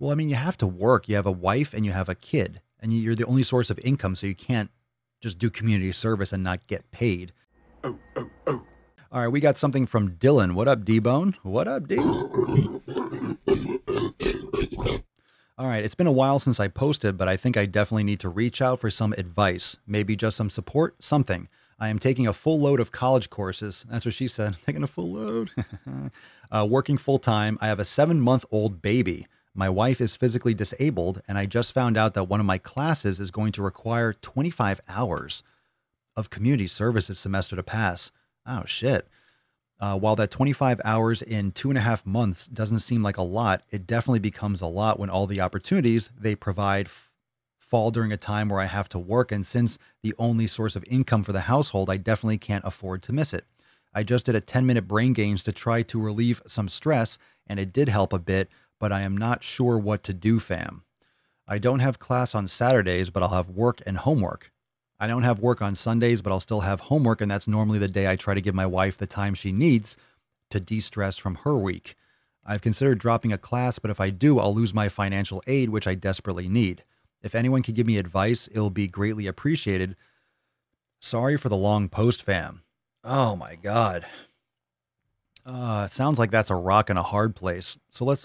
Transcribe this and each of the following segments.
Well, I mean, you have to work. You have a wife and you have a kid, and you're the only source of income, so you can't just do community service and not get paid. All right, we got something from Dylan. What up, D-Bone? What up, D? All right, it's been a while since I posted, but I think I definitely need to reach out for some advice, maybe just some support, something. I am taking a full load of college courses. That's what she said. Taking a full load. Working full time. I have a 7-month-old baby. My wife is physically disabled, and I just found out that one of my classes is going to require 25 hours of community service this semester to pass. Oh, shit. While that 25 hours in 2.5 months doesn't seem like a lot, it definitely becomes a lot when all the opportunities they provide fall during a time where I have to work. And since the only source of income for the household, I definitely can't afford to miss it. I just did a 10-minute brain games to try to relieve some stress, and it did help a bit, but I am not sure what to do, fam. I don't have class on Saturdays, but I'll have work and homework. I don't have work on Sundays, but I'll still have homework, and that's normally the day I try to give my wife the time she needs to de-stress from her week. I've considered dropping a class, but if I do, I'll lose my financial aid, which I desperately need. If anyone could give me advice, it'll be greatly appreciated. Sorry for the long post, fam. Oh my God. It sounds like that's a rock and a hard place. So let's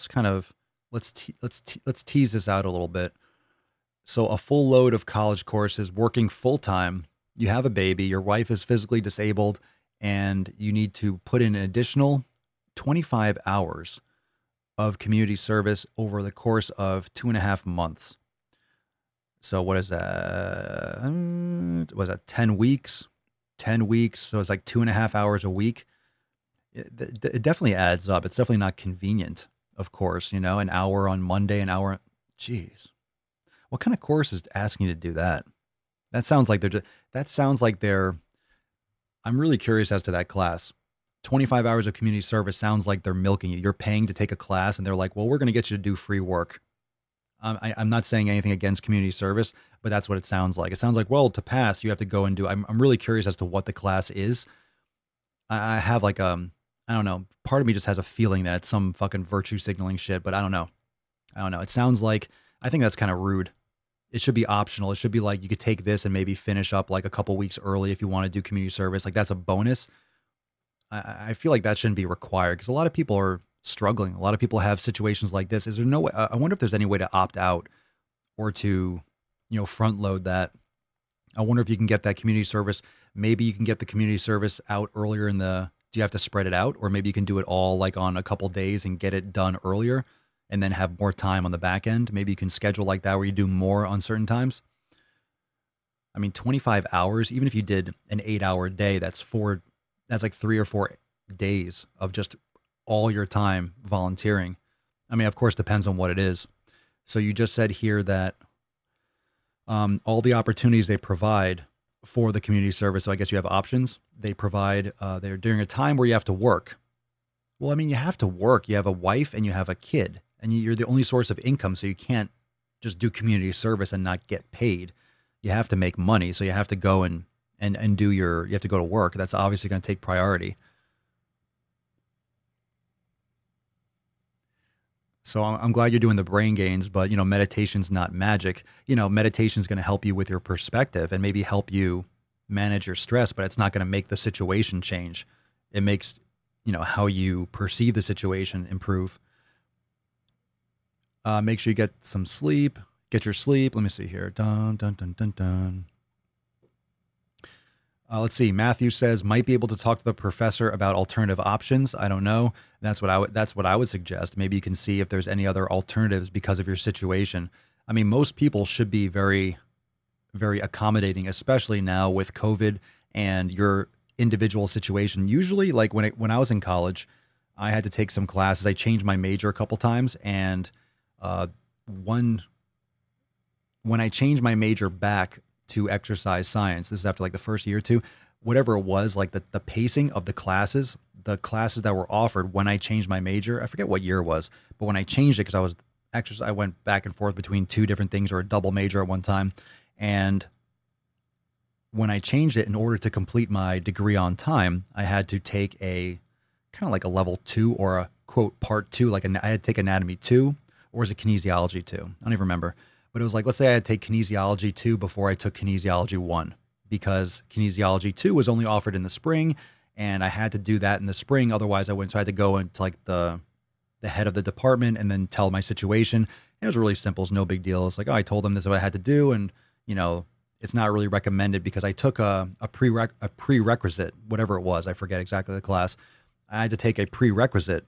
kind of let's tease this out a little bit. So a full load of college courses, working full time, you have a baby, your wife is physically disabled, and you need to put in an additional 25 hours of community service over the course of 2.5 months. So what is that? Was that 10 weeks? 10 weeks. So it's like 2.5 hours a week. It definitely adds up. It's definitely not convenient, of course, an hour on Monday, an hour. Jeez. What kind of course is asking you to do that? That sounds like I'm really curious as to that class. 25 hours of community service sounds like they're milking you. You're paying to take a class and they're like, well, we're going to get you to do free work. I'm not saying anything against community service, but that's what it sounds like. It sounds like, well, to pass, you have to go and do, I'm really curious as to what the class is. I have like, I don't know. Part of me just has a feeling that it's some fucking virtue signaling shit, but I don't know. It sounds like, I think that's kind of rude. It should be optional. It should be like you could take this and maybe finish up like a couple weeks early if you want to do community service. Like that's a bonus. I feel like that shouldn't be required because a lot of people are struggling. A lot of people have situations like this. Is there no way? I wonder if there's any way to opt out or to, front load that. I wonder if you can get that community service. Maybe you can get the community service out earlier do you have to spread it out? Or maybe you can do it all like on a couple days and get it done earlier and then have more time on the back end. Maybe you can schedule like that where you do more on certain times. I mean, 25 hours, even if you did an 8-hour day, that's like 3 or 4 days of just all your time volunteering. I mean, of course, depends on what it is. So you just said here that all the opportunities they provide for the community service. So I guess you have options. They provide, they're during a time where you have to work. Well, I mean, you have to work. You have a wife and you have a kid, and you're the only source of income. So you can't just do community service and not get paid. You have to make money. So you have to go and you have to go to work. That's obviously going to take priority. So I'm glad you're doing the brain gains, but meditation's not magic. Meditation's going to help you with your perspective and maybe help you manage your stress, but it's not going to make the situation change. It makes, how you perceive the situation improve. Make sure you get some sleep. Get your sleep. Let me see here. Dun, dun, dun, dun, dun. Let's see. Matthew says might be able to talk to the professor about alternative options. I don't know. That's what I would suggest. Maybe you can see if there's any other alternatives because of your situation. I mean, most people should be very, very accommodating, especially now with COVID and your individual situation. Usually, like when I was in college, I had to take some classes. I changed my major a couple times, and when I changed my major back to exercise science, this is after like the first year or two, whatever it was, like the pacing of the classes that were offered when I changed my major, I forget what year it was, but when I changed it, because I went back and forth between two different things or a double major at one time. And when I changed it, in order to complete my degree on time, I had to take a kind of like a level 2 or a quote part 2, I had to take anatomy 2, or was it kinesiology 2? I don't even remember. But it was like, let's say I had to take kinesiology 2 before I took kinesiology 1, because kinesiology 2 was only offered in the spring, and I had to do that in the spring. Otherwise, I wouldn't. So I had to go into like the head of the department and then tell my situation. It was really simple. It's no big deal. It's like, oh, I told them this is what I had to do, and it's not really recommended because I took a prerequisite, whatever it was. I forget exactly the class. I had to take a prerequisite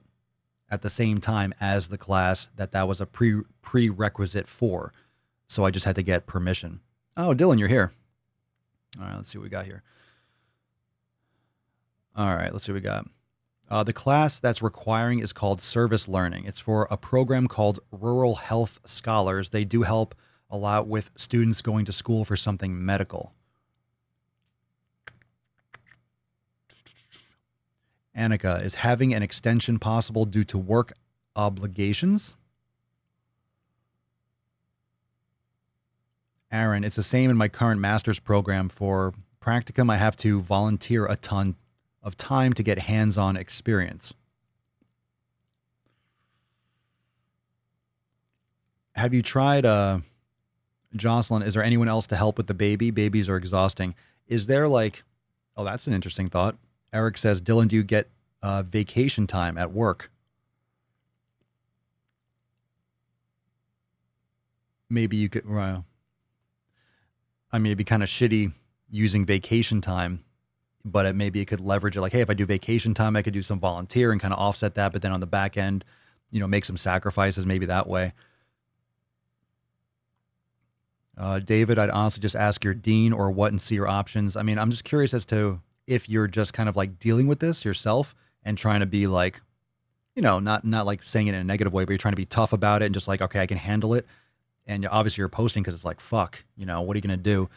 at the same time as the class that was a prerequisite for. So I just had to get permission. Oh, Dylan, you're here. All right, let's see what we got here. All right, let's see what we got. The class that's requiring is called Service Learning. It's for a program called Rural Health Scholars. They do help a lot with students going to school for something medical. Annika, is having an extension possible due to work obligations? Aaron, it's the same in my current master's program. For practicum, I have to volunteer a ton of time to get hands-on experience. Have you tried, Jocelyn, is there anyone else to help with the baby? Babies are exhausting. Is there like, oh, that's an interesting thought. Eric says, Dylan, do you get vacation time at work? Maybe you could, I mean, it'd be kind of shitty using vacation time, but maybe it could leverage it. Like, hey, if I do vacation time, I could do some volunteer and kind of offset that. But then on the back end, make some sacrifices maybe that way. David, I'd honestly just ask your dean or what and see your options. I mean, I'm just curious as to if you're just kind of like dealing with this yourself and trying to be like, not like saying it in a negative way, but you're trying to be tough about it and just like, okay, I can handle it. And obviously you're posting because it's like, fuck, what are you going to do?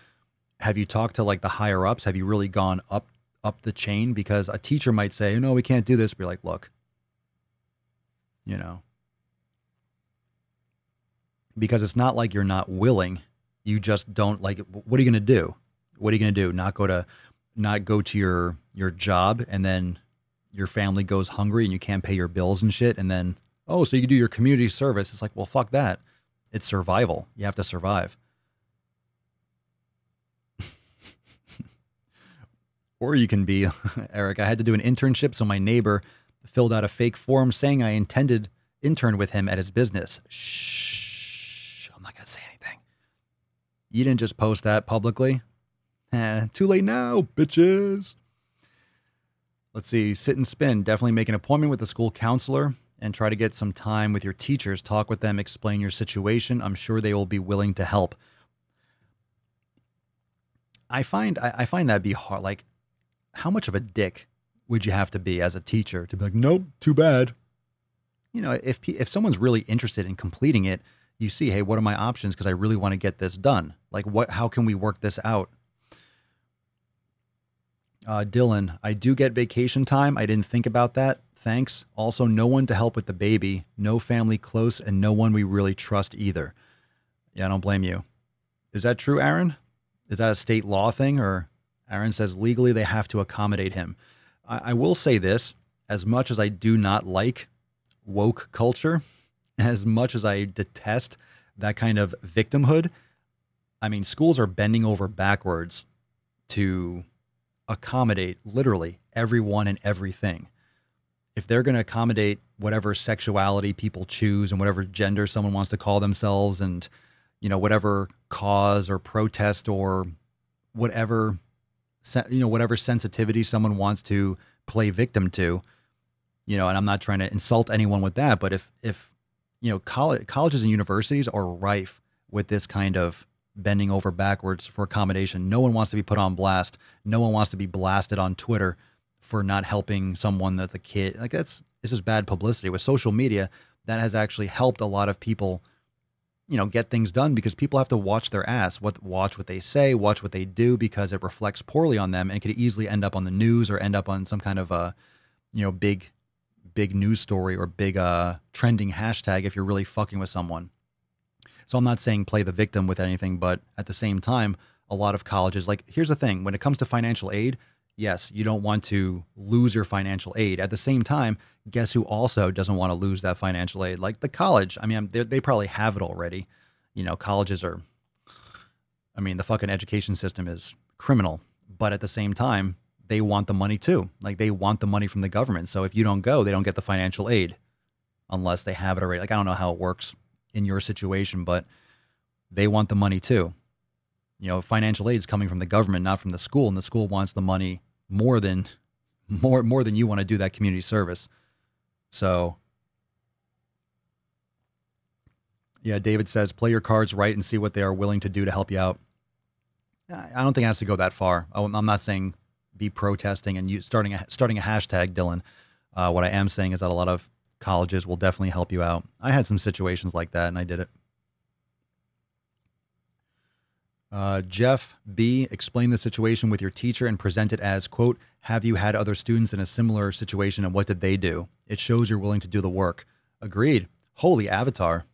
Have you talked to like the higher ups? Have you really gone up the chain? Because a teacher might say, no, we can't do this. But you're like, look, because it's not like you're not willing. You just don't like, what are you going to do? What are you going to do? Not go to your job, and then your family goes hungry and you can't pay your bills and shit. And then, oh, so you do your community service. It's like, well, fuck that. It's survival. You have to survive. Or you can be, Eric, I had to do an internship, so my neighbor filled out a fake form saying I interned with him at his business. Shh, I'm not going to say anything. You didn't just post that publicly? Too late now, bitches. Let's see, sit and spin. Definitely make an appointment with the school counselor and try to get some time with your teachers. Talk with them, explain your situation. I'm sure they will be willing to help. I find that'd be hard. Like, how much of a dick would you have to be as a teacher to be like, nope, too bad? If someone's really interested in completing it, you see, hey, what are my options? Because I really want to get this done. Like, how can we work this out? Dylan, I do get vacation time. I didn't think about that. Thanks. Also, no one to help with the baby, no family close, and no one we really trust either. Yeah, I don't blame you. Is that true, Aaron? Is that a state law thing? Or Aaron says legally they have to accommodate him. I will say this, as much as I do not like woke culture, as much as I detest that kind of victimhood, I mean, schools are bending over backwards to accommodate literally everyone and everything. If they're going to accommodate whatever sexuality people choose and whatever gender someone wants to call themselves, and whatever cause or protest or whatever sensitivity someone wants to play victim to, and I'm not trying to insult anyone with that, but if colleges and universities are rife with this kind of bending over backwards for accommodation. No one wants to be put on blast. No one wants to be blasted on Twitter for not helping someone that's a kid. Like, it's just bad publicity. With social media, that has actually helped a lot of people, get things done, because people have to watch their ass, watch what they say, watch what they do, because it reflects poorly on them, and it could easily end up on the news or end up on some kind of a, big news story or big trending hashtag if you're really fucking with someone. So I'm not saying play the victim with anything, but at the same time, a lot of colleges, like, here's the thing, when it comes to financial aid, yes, you don't want to lose your financial aid. At the same time, guess who also doesn't want to lose that financial aid? Like the college. I mean, they probably have it already. You know, colleges are, I mean, the fucking education system is criminal. But at the same time, they want the money too. Like they want the money from the government. So if you don't go, they don't get the financial aid unless they have it already. Like, I don't know how it works in your situation, but they want the money too. You know, financial aid is coming from the government, not from the school, and the school wants the money more than you want to do that community service. So, yeah, David says, play your cards right and see what they are willing to do to help you out. I don't think it has to go that far. I'm not saying be protesting and you starting a hashtag, Dylan. What I am saying is that a lot of colleges will definitely help you out. I had some situations like that, and I did it. Jeff B, explain the situation with your teacher and present it as, quote, have you had other students in a similar situation and what did they do? It shows you're willing to do the work. Agreed. Holy Avatar.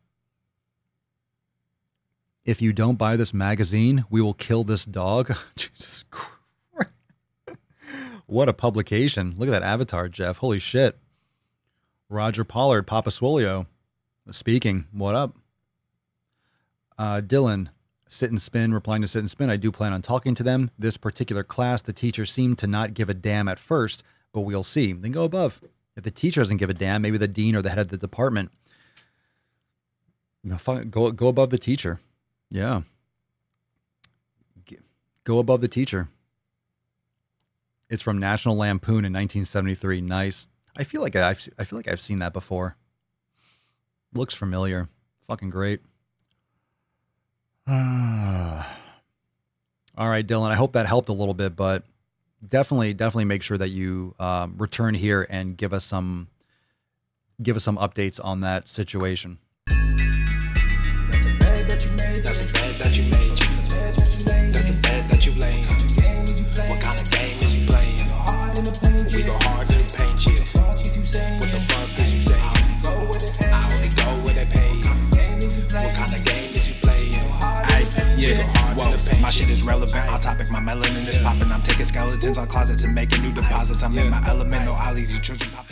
If you don't buy this magazine, we will kill this dog. Jesus Christ. What a publication. Look at that Avatar, Jeff. Holy shit. Roger Pollard, Papa Swolio, speaking. What up? Dylan, Sit and Spin, replying to Sit and Spin. I do plan on talking to them. This particular class, the teacher seemed to not give a damn at first, but we'll see. Then go above. If the teacher doesn't give a damn, maybe the dean or the head of the department. You know, go above the teacher. Yeah. Go above the teacher. It's from National Lampoon in 1973. Nice. I feel like I've seen that before. Looks familiar. Fucking great. All right, Dylan. I hope that helped a little bit, but definitely make sure that you return here and give us some updates on that situation. That's a bed that you made. That's a bed that you made. That's a bed that you laid. That's a bed that you laid. What kind of game is you playing? We go hard in the paint. We go hard in the paint. What the fuck is you saying? What the fuck is you saying? I only go where they pay. What kind of game is you playing? Yeah, whoa, my shit is relevant. On topic, my melanin is popping. I'm taking skeletons on closets and making new deposits. I'm in my element. No ollies, you children pop.